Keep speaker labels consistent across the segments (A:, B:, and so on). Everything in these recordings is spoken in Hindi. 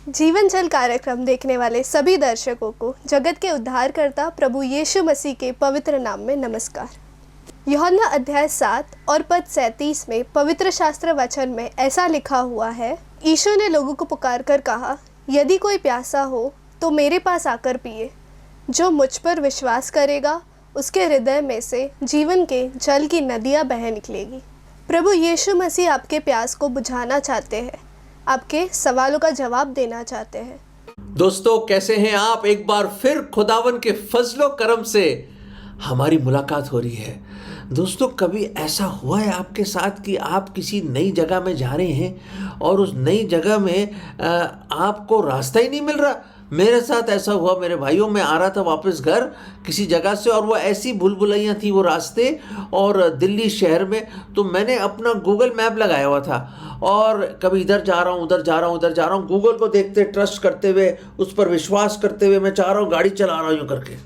A: जीवन जल कार्यक्रम देखने वाले सभी दर्शकों को जगत के उद्धारकर्ता प्रभु यीशु मसीह के पवित्र नाम में नमस्कार। यूहन्ना अध्याय 7 और पद 37 में पवित्र शास्त्र वचन में ऐसा लिखा हुआ है, यीशु ने लोगों को पुकार कर कहा, यदि कोई प्यासा हो तो मेरे पास आकर पिए। जो मुझ पर विश्वास करेगा उसके हृदय में से जीवन के जल की नदियाँ बह निकलेगी। प्रभु यीशु मसीह आपके प्यास को बुझाना चाहते हैं, आपके सवालों का जवाब देना चाहते हैं।
B: दोस्तों, कैसे हैं आप? एक बार फिर खुदावन के फजलो करम से हमारी मुलाकात हो रही है। दोस्तों, कभी ऐसा हुआ है आपके साथ कि आप किसी नई जगह में जा रहे हैं और उस नई जगह में आपको रास्ता ही नहीं मिल रहा? मेरे साथ ऐसा हुआ मेरे भाइयों। मैं आ रहा था वापस घर किसी जगह से और वो ऐसी भूल भुलैया थी वो रास्ते, और दिल्ली शहर में। तो मैंने अपना गूगल मैप लगाया हुआ था और कभी इधर जा रहा हूँ, उधर जा रहा हूँ, उधर जा रहा हूँ, गूगल को देखते, ट्रस्ट करते हुए, उस पर विश्वास करते हुए मैं चाह रहा हूँ, गाड़ी चला रहा हूँ यूँ करके।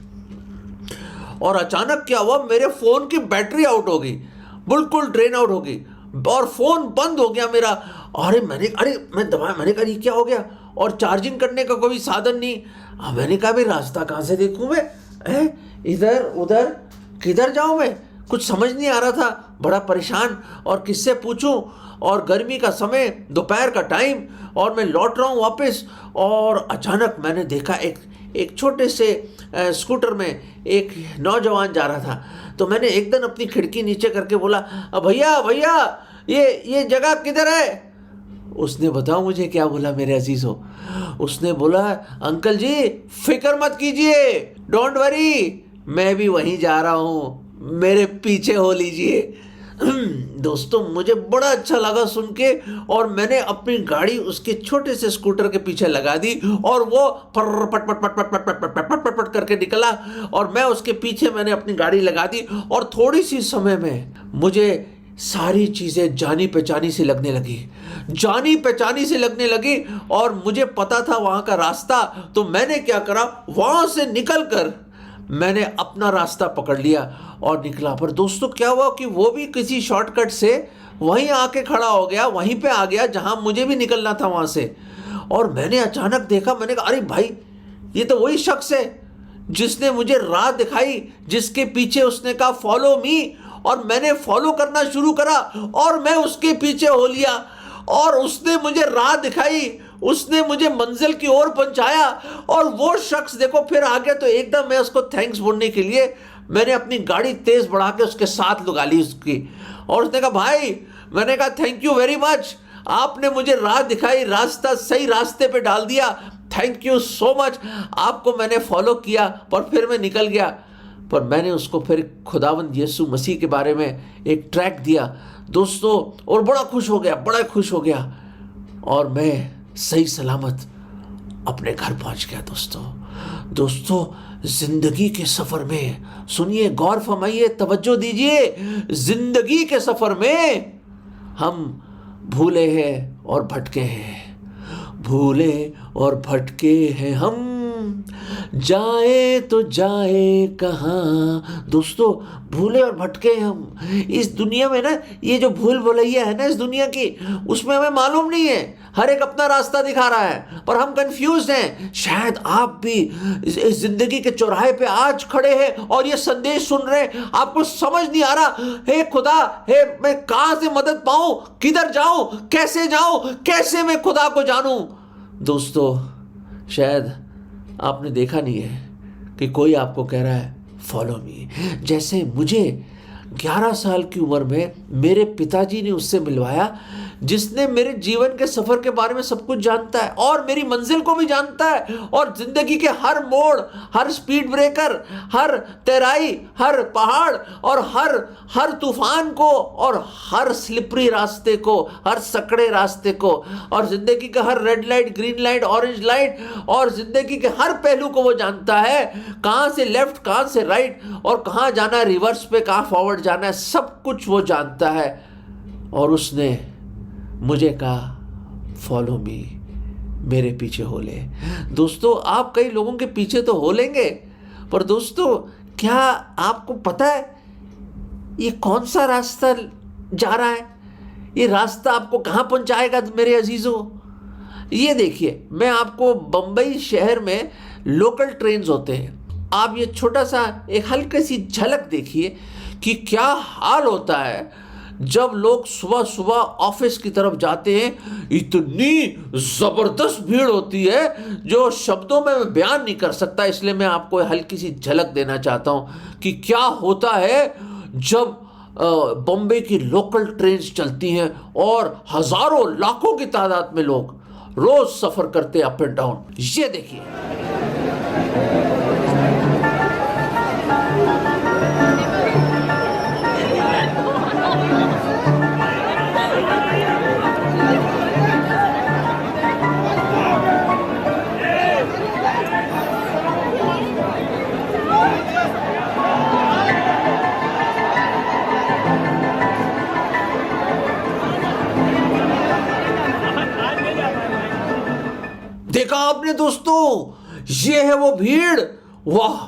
B: और अचानक क्या हुआ, मेरे फ़ोन की बैटरी आउट हो गई, बिल्कुल ड्रेन आउट हो गई और फ़ोन बंद हो गया मेरा। मैं दबाया, मैंने कहा ये क्या हो गया? और चार्जिंग करने का कोई साधन नहीं। मैंने कहा भाई रास्ता कहाँ से देखूँ मैं? इधर उधर किधर जाऊँ मैं? कुछ समझ नहीं आ रहा था, बड़ा परेशान। और किससे पूछूं? और गर्मी का समय, दोपहर का टाइम, और मैं लौट रहा हूँ वापस। और अचानक मैंने देखा एक छोटे से स्कूटर में एक नौजवान जा रहा था। तो मैंने एकदम अपनी खिड़की नीचे करके बोला, भैया भैया ये जगह किधर है? उसने बताओ मुझे क्या बोला मेरे अजीज़ों? उसने बोला, अंकल जी फिक्र मत कीजिए, डोंट वरी, मैं भी वहीं जा रहा हूँ, मेरे पीछे हो लीजिए। दोस्तों, मुझे बड़ा अच्छा लगा सुन के, और मैंने अपनी गाड़ी उसके छोटे से स्कूटर के पीछे लगा दी और वो पट पट पट पट पट पट पट पट पट करके निकला और मैं उसके पीछे मैंने अपनी गाड़ी लगा दी। और थोड़ी सी समय में मुझे सारी चीज़ें जानी पहचानी से लगने लगी और मुझे पता था वहाँ का रास्ता। तो मैंने क्या करा, वहाँ से निकल कर मैंने अपना रास्ता पकड़ लिया और निकला। पर दोस्तों, क्या हुआ कि वो भी किसी शॉर्टकट से वहीं आके खड़ा हो गया, वहीं पे आ गया जहाँ मुझे भी निकलना था वहाँ से। और मैंने अचानक देखा, मैंने कहा, अरे भाई, ये तो वही शख्स है जिसने मुझे राह दिखाई, जिसके पीछे उसने कहा फॉलो मी, और मैंने फॉलो करना शुरू करा और मैं उसके पीछे हो लिया और उसने मुझे राह दिखाई, उसने मुझे मंजिल की ओर पहुंचाया। और वो शख्स देखो फिर आ गया। तो एकदम मैं उसको थैंक्स बोलने के लिए मैंने अपनी गाड़ी तेज बढ़ा के उसके साथ लगा ली उसकी, और उसने कहा, भाई, मैंने कहा थैंक यू वेरी मच, आपने मुझे राह दिखाई, रास्ता सही रास्ते पे डाल दिया, थैंक यू सो मच, आपको मैंने फॉलो किया। पर फिर मैं निकल गया। पर मैंने उसको फिर खुदावंद यीशु मसीह के बारे में एक ट्रैक दिया दोस्तों, और बड़ा खुश हो गया और मैं सही सलामत अपने घर पहुंच गया। दोस्तों, जिंदगी के सफर में, सुनिए, गौर फरमाइए, तवज्जो दीजिए, जिंदगी के सफर में हम भूले हैं और भटके हैं हम, जाए तो जाए कहाँ। दोस्तों, भूले और भटके हम इस दुनिया में ना, ये जो भूल भुलैया है ना इस दुनिया की, उसमें हमें मालूम नहीं है, हर एक अपना रास्ता दिखा रहा है, पर हम कंफ्यूज हैं। शायद आप भी इस जिंदगी के चौराहे पे आज खड़े हैं और ये संदेश सुन रहे हैं, आपको समझ नहीं आ रहा, हे खुदा, हे मैं कहाँ से मदद पाऊं, किधर जाऊं, कैसे मैं खुदा को जानूं। दोस्तों, शायद आपने देखा नहीं है कि कोई आपको कह रहा है फॉलो मी। जैसे मुझे 11 साल की उम्र में मेरे पिताजी ने उससे मिलवाया जिसने मेरे जीवन के सफ़र के बारे में सब कुछ जानता है और मेरी मंजिल को भी जानता है, और ज़िंदगी के हर मोड़, हर स्पीड ब्रेकर, हर तैराई, हर पहाड़ और हर तूफान को, और हर स्लिपरी रास्ते को, हर सकड़े रास्ते को, और ज़िंदगी का हर red light, green light, orange light, और ज़िंदगी के हर पहलू को वो जानता है। कहाँ से लेफ्ट, कहाँ से राइट, और कहाँ जाना है रिवर्स पे, कहाँ फॉरवर्ड जाना है, सब कुछ वो जानता है। और उसने मुझे कहा फॉलो मी, मेरे पीछे हो ले। दोस्तों, आप कई लोगों के पीछे तो हो लेंगे, पर दोस्तों, क्या आपको पता है ये कौन सा रास्ता जा रहा है? ये रास्ता आपको कहाँ पहुंचाएगा मेरे अजीजों? ये देखिए, मैं आपको बम्बई शहर में लोकल ट्रेन्स होते हैं, आप ये छोटा सा एक हल्की सी झलक देखिए कि क्या हाल होता है जब लोग सुबह सुबह ऑफिस की तरफ जाते हैं। इतनी जबरदस्त भीड़ होती है जो शब्दों में मैं बयान नहीं कर सकता, इसलिए मैं आपको हल्की सी झलक देना चाहता हूं कि क्या होता है जब बॉम्बे की लोकल ट्रेन्स चलती हैं और हजारों लाखों की तादाद में लोग रोज सफर करते अप एंड डाउन। ये देखिए, देखा आपने दोस्तों, ये है वो भीड़। वाह,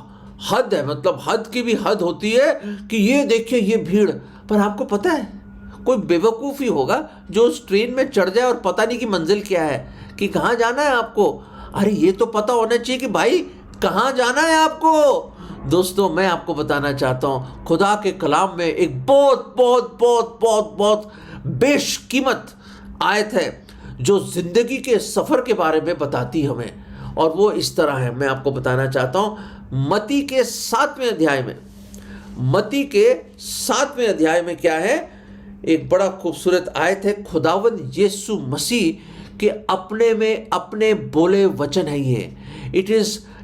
B: हद है, मतलब हद की भी हद होती है कि ये देखिए ये भीड़। पर आपको पता है, कोई बेवकूफ़ ही होगा जो उस ट्रेन में चढ़ जाए और पता नहीं कि मंजिल क्या है, कि कहाँ जाना है आपको। अरे ये तो पता होना चाहिए कि भाई कहाँ जाना है आपको। दोस्तों, मैं आपको बताना चाहता हूँ, खुदा के कलाम में एक बहुत बहुत बहुत बहुत बहुत बेशकीमत आयत है जो जिंदगी के सफर के बारे में बताती हमें, और वो इस तरह है। मैं आपको बताना चाहता हूं, मत्ती के 7वें अध्याय में, मत्ती के 7वें अध्याय में क्या है, एक बड़ा खूबसूरत आयत है। खुदावंद यीशु मसीह के अपने में अपने बोले वचन है ये।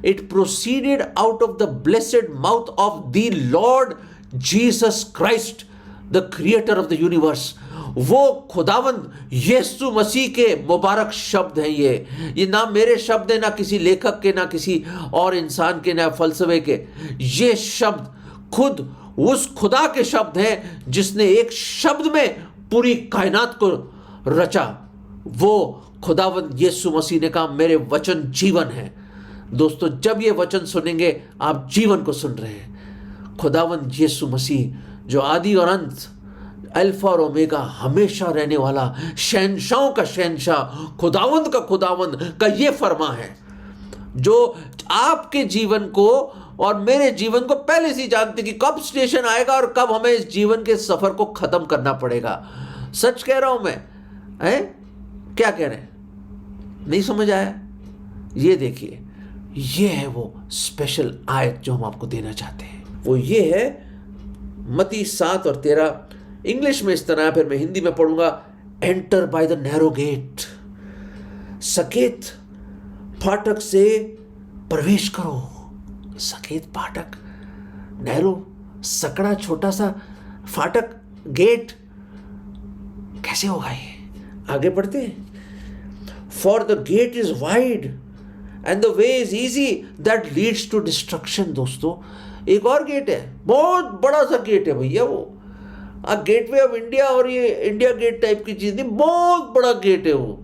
B: It proceeded out of the blessed mouth of the Lord Jesus Christ, the creator of the universe. वो खुदावंद यीशु मसीह के मुबारक शब्द हैं ये ना मेरे शब्द है, ना किसी लेखक के, ना किसी और इंसान के, ना फलसफे के। ये शब्द खुद उस खुदा के शब्द हैं जिसने एक शब्द में पूरी कायनात को रचा। वो खुदावंद यीशु मसीह ने कहा, मेरे वचन जीवन है। दोस्तों, जब ये वचन सुनेंगे आप जीवन को सुन रहे हैं। खुदावंद यीशु मसीह जो आदि और अंत, अल्फा और ओमेगा, हमेशा रहने वाला, शहंशाहों का शहंशाह, खुदावंद का खुदावंद का ये फरमा है जो आपके जीवन को और मेरे जीवन को पहले से जानते कि कब स्टेशन आएगा और कब हमें इस जीवन के सफर को खत्म करना पड़ेगा। सच कह रहा हूं मैं, है क्या कह रहे हैं? नहीं समझ आया? ये देखिए, ये है वो स्पेशल आयत जो हम आपको देना चाहते हैं। वो ये है मत्ती 7 और 13। इंग्लिश में इस तरह है, फिर मैं हिंदी में पढ़ूंगा। Enter by the narrow gate, सकेत फाटक से प्रवेश करो। सकेत फाटक, नैरो, सकड़ा, छोटा सा फाटक, गेट, कैसे होगा ये? आगे बढ़ते हैं। For the gate is wide and the way is easy that leads to destruction. दोस्तों, एक और गेट है, बहुत बड़ा सा गेट है भैया वो। गेटवे ऑफ इंडिया और ये इंडिया गेट टाइप की चीज नहीं, बहुत बड़ा गेट है वो,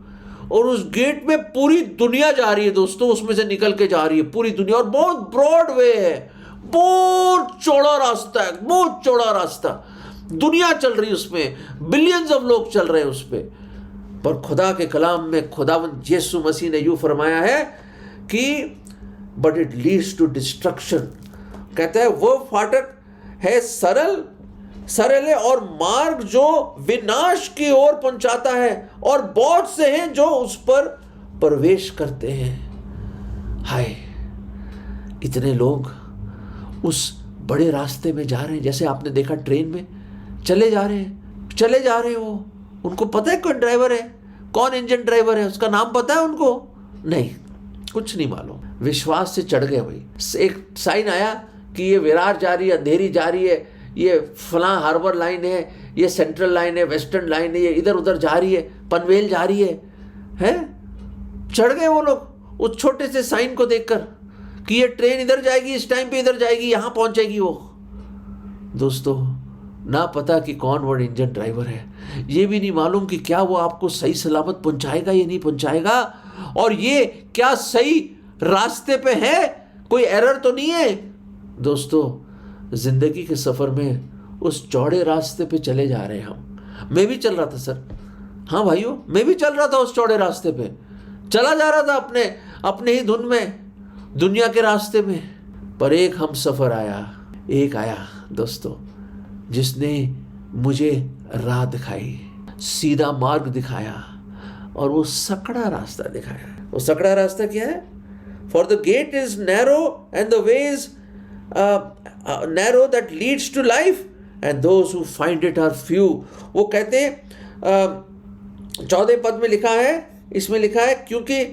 B: और उस गेट में पूरी दुनिया जा रही है दोस्तों, उसमें से निकल के जा रही है पूरी दुनिया, और बहुत ब्रॉड वे है, बहुत चौड़ा रास्ता है, बहुत चौड़ा रास्ता, दुनिया चल रही है उसमें, बिलियंस ऑफ लोग चल रहे हैं उस पे। पर खुदा के कलाम में खुदावंद यीशु मसीह ने यूं फरमाया है कि but it leads to destruction. कहता है वो फाटक है सरल है और मार्ग जो विनाश की ओर पहुंचाता है, और बहुत से हैं जो उस पर प्रवेश करते हैं। हाय, इतने लोग उस बड़े रास्ते में जा रहे हैं, जैसे आपने देखा ट्रेन में चले जा रहे हैं वो। उनको पता है कौन ड्राइवर है, कौन इंजन ड्राइवर है, उसका नाम पता है उनको? नहीं, कुछ नहीं मालूम। विश्वास से चढ़ गए भाई। एक साइन आया कि ये विरार जा रही है, अंधेरी जा रही है, ये फलां हार्बर लाइन है, ये सेंट्रल लाइन है, वेस्टर्न लाइन है, ये इधर उधर जा रही है, पनवेल जा रही है? चढ़ गए वो लोग उस छोटे से साइन को देखकर कि ये ट्रेन इधर जाएगी, इस टाइम पे इधर जाएगी, यहां पहुंचेगी वो। दोस्तों, ना पता कि कौन वो इंजन ड्राइवर है, ये भी नहीं मालूम कि क्या वो आपको सही सलामत पहुंचाएगा या नहीं पहुंचाएगा, और ये क्या सही रास्ते पे है, कोई एरर तो नहीं है। दोस्तों, जिंदगी के सफर में उस चौड़े रास्ते पे चले जा रहे हैं हम। मैं भी चल रहा था सर, हाँ भाइयों, मैं भी चल रहा था उस चौड़े रास्ते पे, चला जा रहा था अपने अपने ही धुन में, दुनिया के रास्ते में। पर एक हम सफर आया, एक आया दोस्तों, जिसने मुझे राह दिखाई, सीधा मार्ग दिखाया, और वो सकड़ा रास्ता दिखाया। वो सकड़ा रास्ता क्या है? For the gate is narrow and the way is narrow that leads to life and those who find it are few. वो कहते हैं 14 पद में लिखा है, इसमें लिखा है, क्योंकि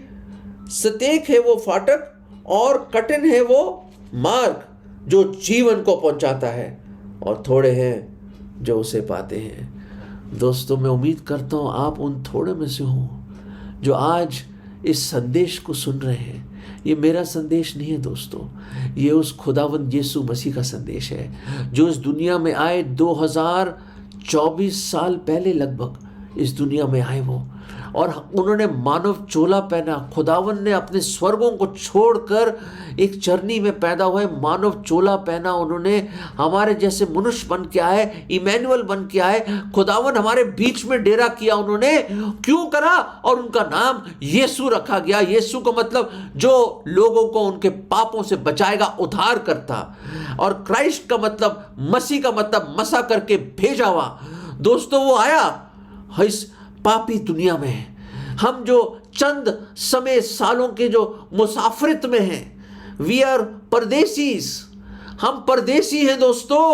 B: सतेक है वो फाटक और कठिन है वो मार्ग जो जीवन को पहुंचाता है, और थोड़े हैं जो उसे पाते हैं। दोस्तों, मैं उम्मीद करता हूं आप उन थोड़े में से हो जो आज इस संदेश को सुन रहे हैं। ये मेरा संदेश नहीं है दोस्तों, ये उस खुदावंद यीशु मसीह का संदेश है, जो इस दुनिया में आए 2024 साल पहले लगभग इस दुनिया में आए वो, और उन्होंने मानव चोला पहना। खुदावन ने अपने स्वर्गों को छोड़कर एक चरनी में पैदा हुए मानव चोला पहना। उन्होंने हमारे जैसे मनुष्य बन के आए, इमैनुअल बन के आए। खुदावन हमारे बीच में डेरा किया उन्होंने। क्यों करा? और उनका नाम यीशु रखा गया। यीशु का मतलब जो लोगों को उनके पापों से बचाएगा, उद्धार करता। और क्राइस्ट का मतलब, मसीह का मतलब मसा करके भेजा हुआ। दोस्तों, वो आया इस पापी दुनिया में। हम जो चंद समय सालों के जो मुसाफिरत में हैं, वी आर परदेसीज, हम परदेसी हैं दोस्तों।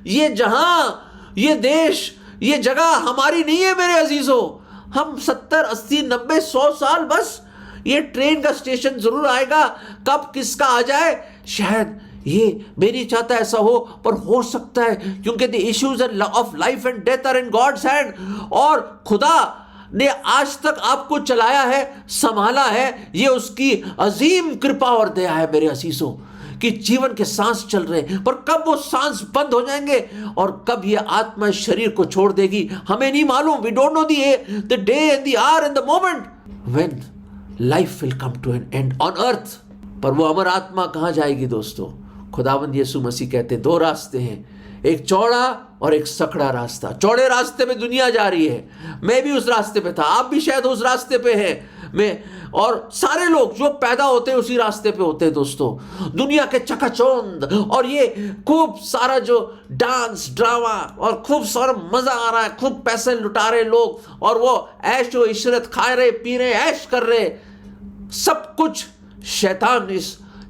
B: ये जहां, ये देश, ये जगह हमारी नहीं है मेरे अजीजों। हम 70, 80, 90, 100 साल बस, ये ट्रेन का स्टेशन जरूर आएगा, कब किसका आ जाए शायद ये, मैं नहीं चाहता ऐसा हो, पर हो सकता है, क्योंकि the issues of life and death are in God's hand. और खुदा ने आज तक आपको चलाया है, संभाला है, ये उसकी अजीम कृपा और दया है मेरे असीसों, कि जीवन के सांस चल रहे हैं। पर कब वो सांस बंद हो जाएंगे और कब ये आत्मा शरीर को छोड़ देगी, हमें नहीं मालूम। We don't know the day and the hour and the moment when life will come to an end on earth. पर वो अमर आत्मा कहां जाएगी दोस्तों? खुदावंद यीशु मसीह कहते हैं 2 रास्ते हैं, एक चौड़ा और एक सकड़ा रास्ता। चौड़े रास्ते में दुनिया जा रही है, मैं भी उस रास्ते पे था, आप भी शायद उस रास्ते पे हैं। मैं और सारे लोग जो पैदा होते हैं उसी रास्ते पे होते हैं दोस्तों। दुनिया के चकाचौंध और ये खूब सारा जो डांस ड्रामा और खूब सारा मजा आ रहा है, खूब पैसे लुटा रहे लोग, और वो ऐश व इशरत खा रहे, पी रहे, ऐश कर रहे। सब कुछ शैतान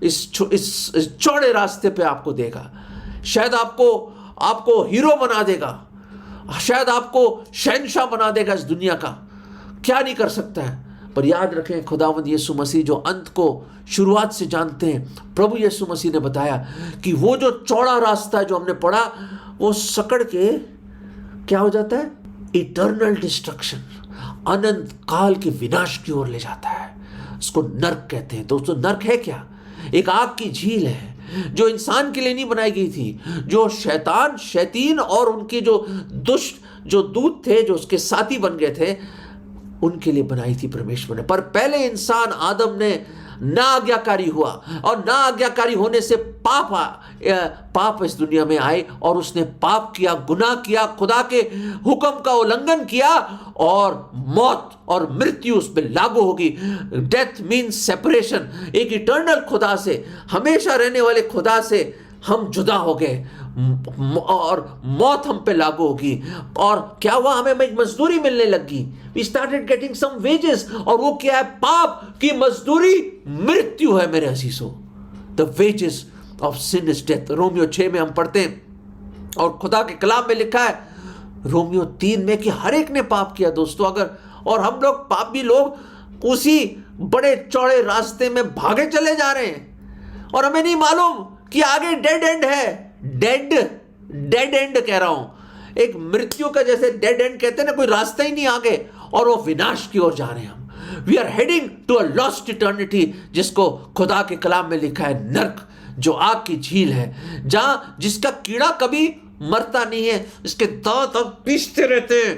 B: इस चौड़े रास्ते पे आपको देगा। शायद आपको हीरो बना देगा, शायद आपको शहंशाह बना देगा इस दुनिया का, क्या नहीं कर सकता है। पर याद रखें, खुदावंद यीशु मसीह जो अंत को शुरुआत से जानते हैं, प्रभु यीशु मसीह ने बताया कि वो जो चौड़ा रास्ता है जो हमने पढ़ा, वो सकड़ के क्या हो जाता है? इटर्नल डिस्ट्रक्शन, अनंत काल के विनाश की ओर ले जाता है। उसको नर्क कहते हैं दोस्तों। नर्क है क्या? एक आग की झील है जो इंसान के लिए नहीं बनाई गई थी, जो शैतान और उनके जो दुष्ट जो दूत थे, जो उसके साथी बन गए थे, उनके लिए बनाई थी परमेश्वर ने। पर पहले इंसान आदम ने ना आज्ञाकारी हुआ, और ना आज्ञाकारी होने से पाप इस दुनिया में आए, और उसने पाप किया, गुनाह किया, खुदा के हुक्म का उल्लंघन किया, और मौत और मृत्यु उस पर लागू होगी। Death means separation. एक इटर्नल खुदा से, हमेशा रहने वाले खुदा से हम जुदा हो गए, और मौत हम पे लागू होगी। और क्या हुआ? हमें एक मजदूरी मिलने लगी। We started getting some wages, और वो क्या है? पाप की मजदूरी मृत्यु है मेरे अजीजों। The wages of sin is death। Romeo 6 में हम पढ़ते हैं, और खुदा के कलाम में लिखा है रोमियो 3 में कि हर एक ने पाप किया दोस्तों। और हम लोग पापी लोग उसी बड़े चौड़े रास्ते में भागे चले जा रहे हैं, और हमें नहीं मालूम कि आगे डेड एंड है। डेड एंड कह रहा हूं, एक मृत्यु का जैसे डेड एंड कहते हैं ना, कोई रास्ता ही नहीं आगे, और वो विनाश की ओर जा रहे हैं हम। We are heading to a lost eternity, जिसको खुदा के कलाम में लिखा है नर्क, जो आग की झील है, जिसका कीड़ा कभी मरता नहीं है, इसके दांत अब पीसते रहते हैं,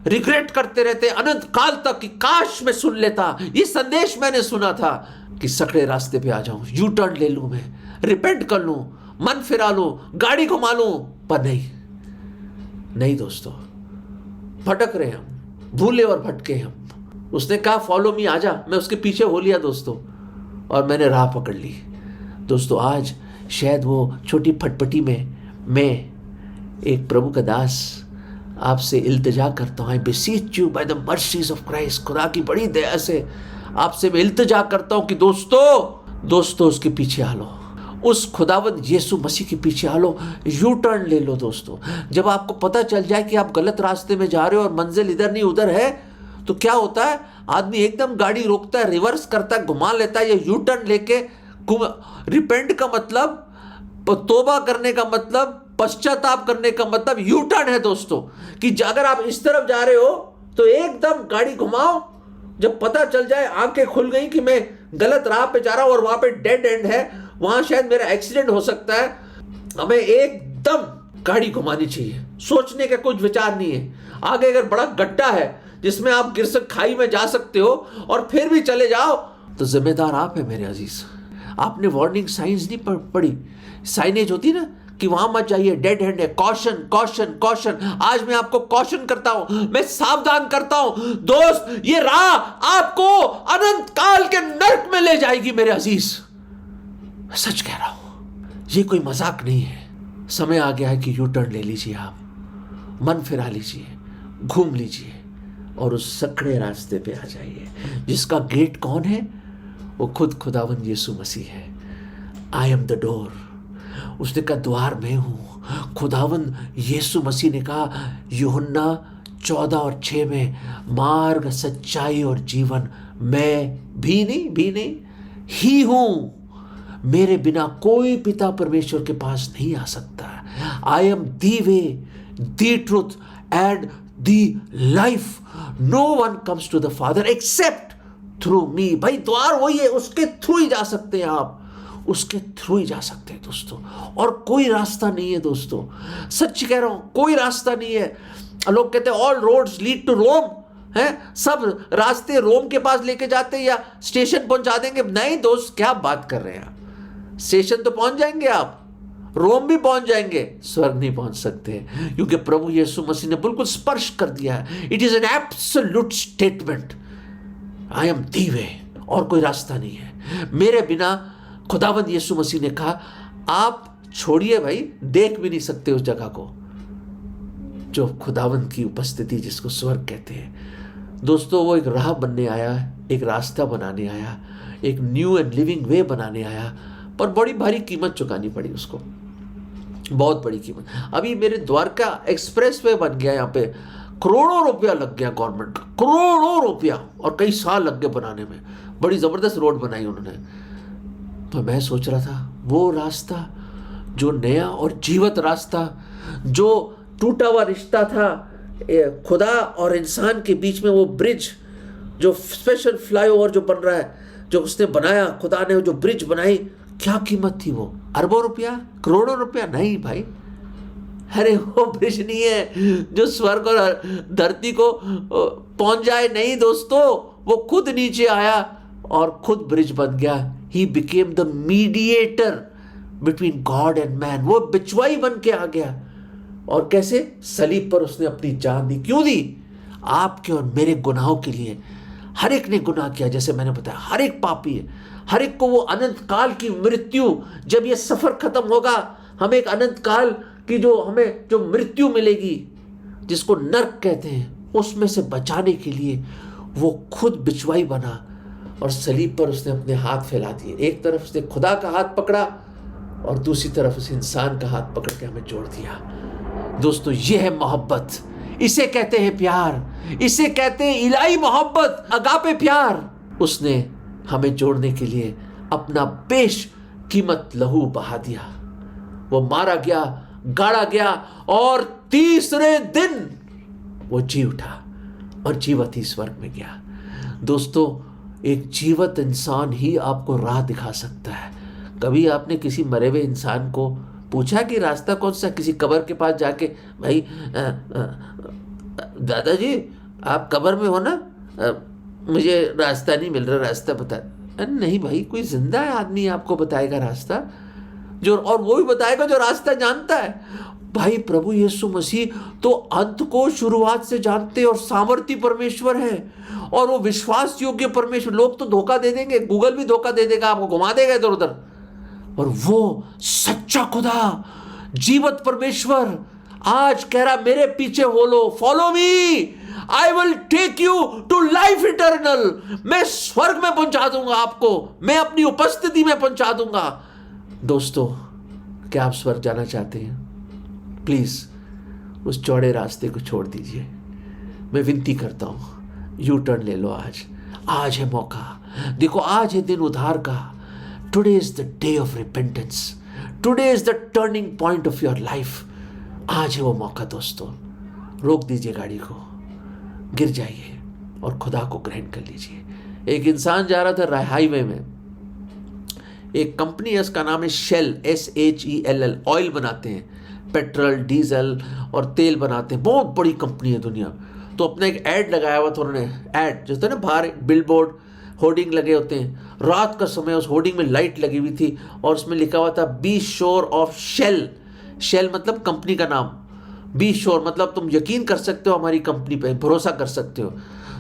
B: रिग्रेट करते रहते हैं अनंत काल तक कि काश मैं सुन लेता। ये संदेश मैंने सुना था कि सकड़े रास्ते पे आ जाऊं, यू टर्न ले लूं, मैं रिपेंट कर लूं, मन फिरा लूं, गाड़ी घुमा लूं। पर नहीं दोस्तों, भटक रहे हम, भूले और भटके हम। उसने कहा फॉलो मी, आजा। मैं उसके पीछे हो लिया दोस्तों, और मैंने राह पकड़ ली। दोस्तों आज शायद वो छोटी फटपटी में मैं एक प्रभु का दास आपसे इल्तिजा करता हूँ। I beseech you by the mercies of Christ, खुदा की बड़ी दया से आपसे मैं इल्तिजा करता हूँ कि दोस्तों उसके पीछे आ लो, उस खुदावंद यीशु मसीह के पीछे आ लो, यू टर्न ले लो। दोस्तों जब आपको पता चल जाए कि आप गलत रास्ते में जा रहे हो और मंजिल इधर नहीं उधर है, तो क्या होता है, आदमी एकदम गाड़ी रोकता है, रिवर्स करता है, घुमा लेता है, या यू टर्न लेके रिपेंट का मतलब, तौबा करने का मतलब, पश्चाताप करने का मतलब यू टर्न है दोस्तों। कि अगर आप इस तरफ जा रहे हो तो एकदम गाड़ी घुमाओ, जब पता चल जाए, आंखें खुल गई कि मैं गलत राह पे जा रहा हूं और वहां पे डेड एंड है, वहां शायद मेरा एक्सीडेंट हो सकता है, हमें एकदम गाड़ी घुमानी चाहिए। सोचने का कुछ विचार नहीं है। आगे अगर बड़ा गड्ढा है जिसमें आप खाई में जा सकते हो और फिर भी चले जाओ, तो जिम्मेदार आप है मेरे अजीज। आपने वार्निंग साइंस नहीं पढ़ी, साइनेज होती ना कि वहां मत जाइए, डेड हैंड है, कॉशन कॉशन कॉशन। आज मैं आपको कॉशन करता हूं, मैं सावधान करता हूं दोस्त, ये राह आपको अनंत काल के नरक में ले जाएगी मेरे अजीज। सच कह रहा हूं, ये कोई मजाक नहीं है। समय आ गया है कि यू टर्न ले लीजिए, आप मन फिरा लीजिए, घूम लीजिए और उस सकड़े रास्ते पे आ जाइए जिसका गेट कौन है, वो खुद खुदावंद यीशु मसीह है। I am the door. उसने कहा द्वार मैं हूं। खुदावंद यीशु मसीह ने कहा यूहन्ना 14:6 में, मार्ग सच्चाई और जीवन मैं भी नहीं ही हूं, मेरे बिना कोई पिता परमेश्वर के पास नहीं आ सकता। I am the way, the truth and the life, no one comes to the father except through me. भाई द्वार वही है, उसके थ्रू ही जा सकते हैं आप, उसके थ्रू ही जा सकते हैं दोस्तों, और कोई रास्ता नहीं है दोस्तों। सच कह रहा हूं, कोई रास्ता नहीं है। लोग कहते हैं ऑल रोड्स लीड टू रोम, है सब रास्ते रोम के पास लेके जाते हैं या स्टेशन पहुंचा देंगे। नहीं दोस्त, क्या बात कर रहे हैं आप? स्टेशन तो पहुंच जाएंगे आप, रोम भी पहुंच जाएंगे, स्वर्ग नहीं पहुंच सकते, क्योंकि प्रभु यीशु मसीह ने बिल्कुल स्पर्श कर दिया है। It is an absolute statement, I am the way, और कोई रास्ता नहीं है मेरे बिना। खुदावंद यीशु मसीह ने कहा आप छोड़िए भाई, देख भी नहीं सकते उस जगह को जो खुदावंद की उपस्थिति, जिसको स्वर्ग कहते हैं। दोस्तों वो एक राह बनने आया, एक रास्ता बनाने आया, एक न्यू एंड लिविंग वे बनाने आया, पर बड़ी भारी कीमत चुकानी पड़ी उसको, बहुत बड़ी कीमत। अभी मेरे द्वारका एक्सप्रेस वे बन गया, यहाँ पे करोड़ों रुपया लग गया गवर्नमेंट का, करोड़ों रुपया, और कई साल लग गए बनाने में। बड़ी जबरदस्त रोड बनाई उन्होंने। तो मैं सोच रहा था वो रास्ता, जो नया और जीवत रास्ता, जो टूटा हुआ रिश्ता था खुदा और इंसान के बीच में, वो ब्रिज, जो स्पेशल फ्लाईओवर जो बन रहा है, जो उसने बनाया, खुदा ने जो ब्रिज बनाई, क्या कीमत थी वो? अरबों रुपया, करोड़ों रुपया? नहीं भाई, अरे वो ब्रिज नहीं है जो स्वर्ग और धरती को पहुंच जाए। नहीं दोस्तों, वो खुद नीचे आया और खुद ब्रिज बन गया। He became the mediator between God and man. वो बिचवाई बन के आ गया। और कैसे? सलीब पर उसने अपनी जान दी। क्यों दी? आपके और मेरे गुनाहों के लिए। हर एक ने गुनाह किया, जैसे मैंने बताया, हर एक पापी है, हर एक को वो अनंत काल की मृत्यु, जब ये सफर खत्म होगा, हमें एक अनंत काल की हमें जो मृत्यु मिलेगी, जिसको नर्क कहते हैं, उसमें से बचाने के लिए वो खुद बिचवाई बना और सलीब पर उसने अपने हाथ फैला दिए। एक तरफ उसने खुदा का हाथ पकड़ा और दूसरी तरफ उस इंसान का हाथ पकड़ के हमें जोड़ दिया। दोस्तों ये है मोहब्बत, इसे कहते हैं प्यार, इसे कहते हैं इलाही मोहब्बत, अगापे प्यार। उसने हमें जोड़ने के लिए अपना बेशकीमत लहू बहा दिया। वो मारा गया, गाड़ा गया और तीसरे दिन वो जी उठा और जीवत ही स्वर्ग में गया। दोस्तों एक जीवत इंसान ही आपको राह दिखा सकता है। कभी आपने किसी मरे हुए इंसान को पूछा कि रास्ता कौन सा? किसी कब्र के पास जाके, भाई दादाजी आप कब्र में हो ना, मुझे रास्ता नहीं मिल रहा, रास्ता बता। नहीं भाई, कोई जिंदा है आदमी आपको बताएगा रास्ता, जो, और वो भी बताएगा जो रास्ता जानता है। भाई प्रभु यीशु मसीह तो अंत को शुरुआत से जानते और सामर्थी परमेश्वर है, और वो विश्वास योग्य परमेश्वर। लोग तो धोखा दे देंगे, गूगल भी धोखा दे देगा, आपको घुमा देगा इधर उधर, और वो सच्चा खुदा, जीवत परमेश्वर आज कह रहा मेरे पीछे हो लो, follow me, I will take you to life eternal. मैं स्वर्ग में पहुंचा दूंगा आपको, मैं अपनी उपस्थिति में पहुंचा दूंगा। दोस्तों, क्या आप स्वर्ग जाना चाहते हैं? प्लीज उस चौड़े रास्ते को छोड़ दीजिए। मैं विनती करता हूं, यू टर्न ले लो। आज है मौका। देखो, आज है दिन उद्धार का। Today is the day of repentance, today is the turning point of your life. आज है वो मौका दोस्तों। रोक दीजिए गाड़ी को, गिर जाइए और खुदा को ग्रहण कर लीजिए। एक इंसान जा रहा था हाईवे में, एक कंपनी है, उसका नाम है शेल, SHELL। ऑयल बनाते हैं, पेट्रोल, डीजल और तेल बनाते हैं, बहुत बड़ी कंपनी है दुनिया। तो अपने एक ऐड लगाया हुआ था उन्होंने, ऐड जो होता है ना बाहर, बिल बोर्ड, होर्डिंग लगे होते हैं। रात का समय उस होर्डिंग में लाइट लगी हुई थी और उसमें लिखा हुआ था be sure of Shell. Shell मतलब कंपनी का नाम, बी श्योर मतलब तुम यकीन कर सकते हो हमारी कंपनी पे, भरोसा कर सकते हो।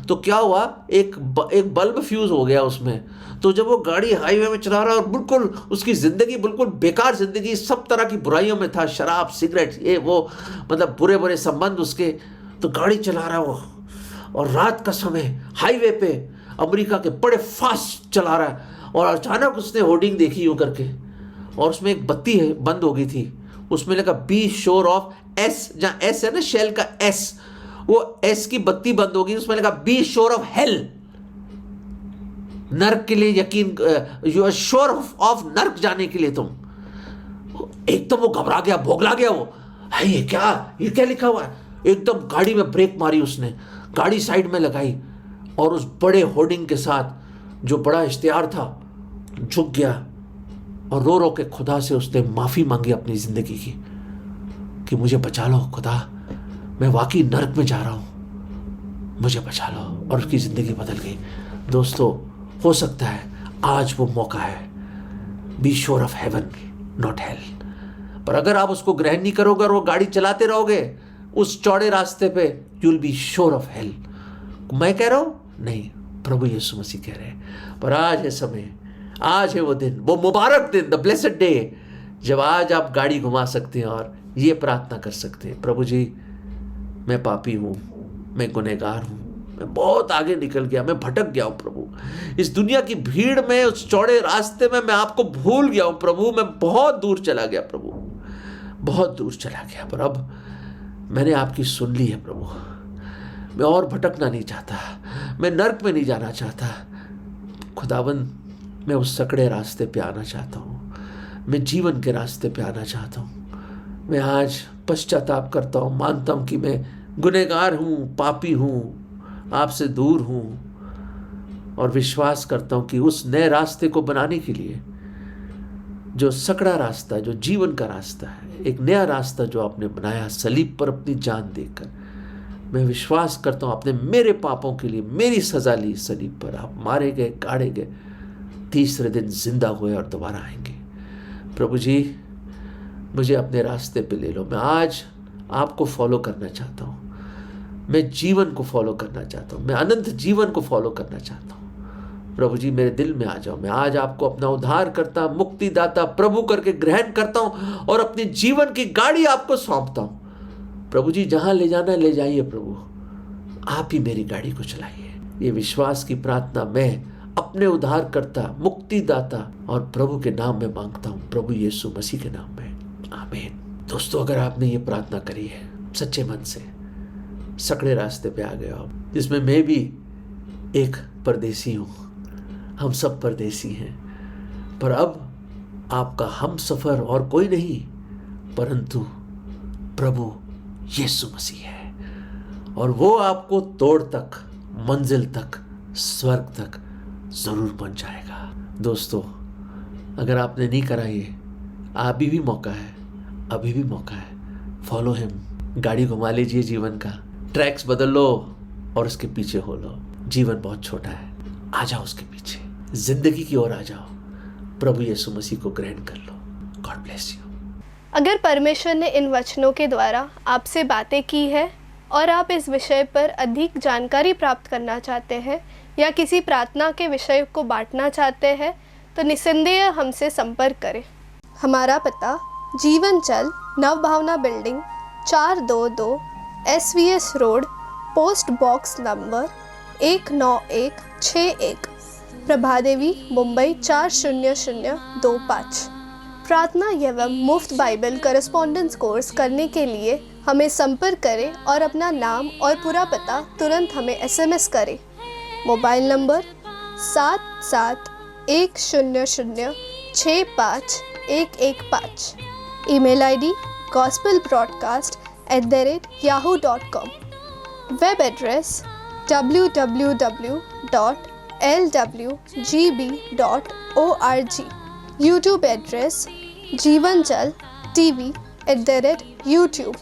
B: तो क्या हुआ, एक बल्ब फ्यूज हो गया उसमें। तो जब वो गाड़ी हाईवे में चला रहा और बिल्कुल उसकी ज़िंदगी बिल्कुल बेकार ज़िंदगी, सब तरह की बुराइयों में था, शराब, सिगरेट, ये वो, मतलब बुरे बुरे संबंध उसके। तो गाड़ी चला रहा वो, और रात का समय हाईवे पे अमेरिका के बड़े फास्ट चला रहा है, और अचानक उसने होर्डिंग देखी यूँ करके, और उसमें एक बत्ती है बंद हो गई थी, उसमें लगा बी श्योर ऑफ एस, जहाँ एस है ना शेल का एस, वो एस की बत्ती बंद होगी, उसमें लगा बी श्योर ऑफ हेल, नर्क के लिए यकीन, यू आर श्योर ऑफ नर्क जाने के लिए तुम। एकदम वो घबरा गया, भोगला गया वो, है ये क्या लिखा हुआ है। एकदम गाड़ी में ब्रेक मारी उसने, गाड़ी साइड में लगाई, और उस बड़े होर्डिंग के साथ जो बड़ा इश्तिहार था झुक गया, और रो रो के खुदा से उसने माफ़ी मांगी अपनी ज़िंदगी की, कि मुझे बचा लो खुदा, मैं वाकई नर्क में जा रहा हूँ, मुझे बचा लो। और उसकी ज़िंदगी बदल गई। दोस्तों, हो सकता है आज वो मौका है, B sure of haven not hello. पर अगर आप उसको ग्रहण नहीं करोगे और वो गाड़ी चलाते रहोगे उस चौड़े रास्ते पे, you will be sure of hell. मैं कह रहा हूँ नहीं, प्रभु यीशु मसीह कह रहे हैं। पर आज है समय, आज है वो दिन, वो मुबारक दिन, द ब्लेसेड डे, जब आज आप गाड़ी घुमा सकते हैं और ये प्रार्थना कर सकते हैं, प्रभु जी मैं पापी हूँ, मैं गुनहगार हूँ, मैं बहुत आगे निकल गया, मैं भटक गया हूँ प्रभु, इस दुनिया की भीड़ में, उस चौड़े रास्ते में मैं आपको भूल गया हूँ प्रभु, मैं बहुत दूर चला गया प्रभु, बहुत दूर चला गया। पर अब मैंने आपकी सुन ली है प्रभु, मैं और भटकना नहीं चाहता, मैं नर्क में नहीं जाना चाहता। खुदावन, मैं उस सकड़े रास्ते पे आना चाहता हूँ, मैं जीवन के रास्ते पे आना चाहता हूँ। मैं आज पश्चाताप करता हूँ, मानता हूँ कि मैं गुनहगार हूँ, पापी हूँ, आपसे दूर हूँ, और विश्वास करता हूँ कि उस नए रास्ते को बनाने के लिए, जो सकड़ा रास्ता, जो जीवन का रास्ता है, एक नया रास्ता जो आपने बनाया सलीब पर अपनी जान देकर, मैं विश्वास करता हूँ आपने मेरे पापों के लिए मेरी सजा ली सलीब पर, आप मारे गए, काढ़े गए, तीसरे दिन जिंदा हुए और दोबारा आएंगे। प्रभु जी, मुझे अपने रास्ते पे ले लो, मैं आज आपको फॉलो करना चाहता हूँ, मैं जीवन को फॉलो करना चाहता हूँ, मैं अनंत जीवन को फॉलो करना चाहता हूँ। प्रभु जी, मेरे दिल में आ जाओ, मैं आज आपको अपना उद्धार करता, मुक्तिदाता प्रभु करके ग्रहण करता हूँ और अपने जीवन की गाड़ी आपको सौंपता हूँ। प्रभु जी, जहाँ ले जाना ले जाइए प्रभु, आप ही मेरी गाड़ी को चलाइए। ये विश्वास की प्रार्थना मैं अपने उद्धारकर्ता, मुक्तिदाता और प्रभु के नाम में मांगता हूँ, प्रभु यीशु मसीह के नाम में, आमीन। दोस्तों, अगर आपने ये प्रार्थना करी है सच्चे मन से, सकड़े रास्ते पे आ गए हो, जिसमें मैं भी एक परदेसी हूँ, हम सब परदेसी हैं, पर अब आपका हम सफ़र और कोई नहीं परंतु प्रभु यीशु मसीह है, और वो आपको तोड़ तक, मंजिल तक, स्वर्ग तक ज़रूर पहुंचाएगा। दोस्तों, अगर आपने नहीं करा ये, अभी भी मौका है, अभी भी मौका है। फॉलो हिम, गाड़ी घुमा लीजिए जीवन का, ट्रैक्स बदल लो और उसके पीछे हो लो। जीवन बहुत छोटा है, आ जाओ उसके पीछे, जिंदगी की ओर आ जाओ, प्रभु यीशु मसीह को ग्रहण कर लो। God bless you.
A: अगर परमेश्वर ने इन वचनों के द्वारा आपसे बातें की है और आप इस विषय पर अधिक जानकारी प्राप्त करना चाहते हैं या किसी प्रार्थना के विषय को बांटना चाहते हैं तो निस्संदेह हमसे संपर्क करें। हमारा पता Jeevan Jal Nav Bhavna building 422 SVS road, post box number 19161, Prabhadevi, Mumbai 40025। प्रार्थना एवं मुफ्त बाइबल करस्पॉन्डेंस कोर्स करने के लिए हमें संपर्क करें और अपना नाम और पूरा पता तुरंत हमें SMS करें। Mobile number 7710065115। Email ID gospelbroadcast@yahoo.com। Web address www.lwgb.org। YouTube address जीवन जल TV@YouTube।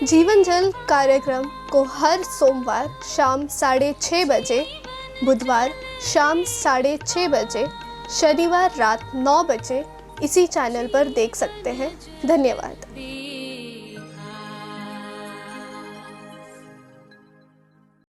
A: जीवन जल कार्यक्रम को हर सोमवार शाम 6:30 बजे, बुधवार शाम 6:30 बजे, शनिवार रात 9 बजे इसी चैनल पर देख सकते हैं। धन्यवाद।